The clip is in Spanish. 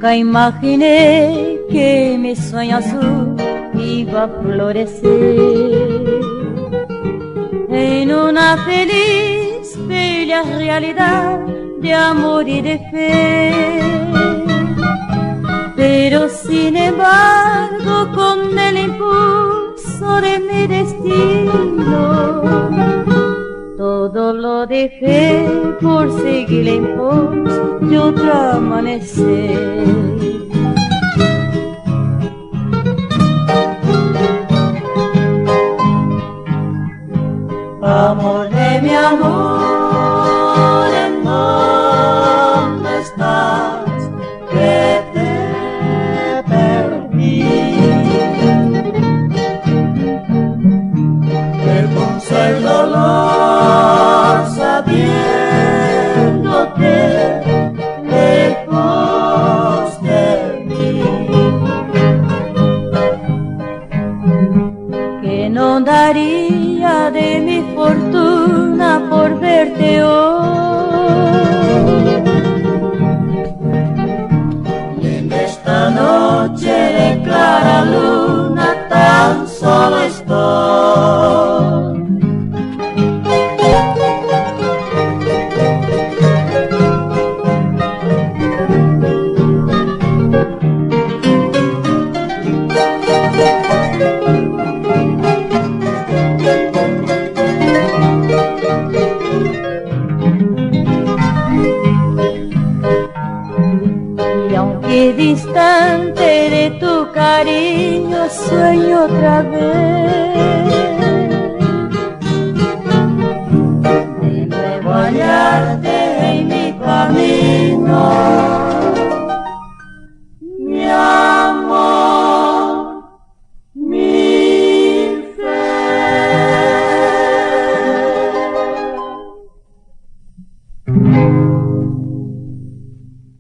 Nunca imaginé que mi sueño azul iba a florecer en una feliz, bella realidad de amor y de fe. Pero sin embargo, con el impulso de mi destino, todo lo dejé por seguir en pos de otro amanecer. Amor de mi amor, ¿en dónde estás? Que te perdí. Que pulsa el dolor sabiéndote lejos de mí. Que no daría de mi fortuna por verte hoy. Y en esta noche de clara luna tan solo estoy. Y distante de tu cariño sueño otra vez de nuevo hallarte en mi camino.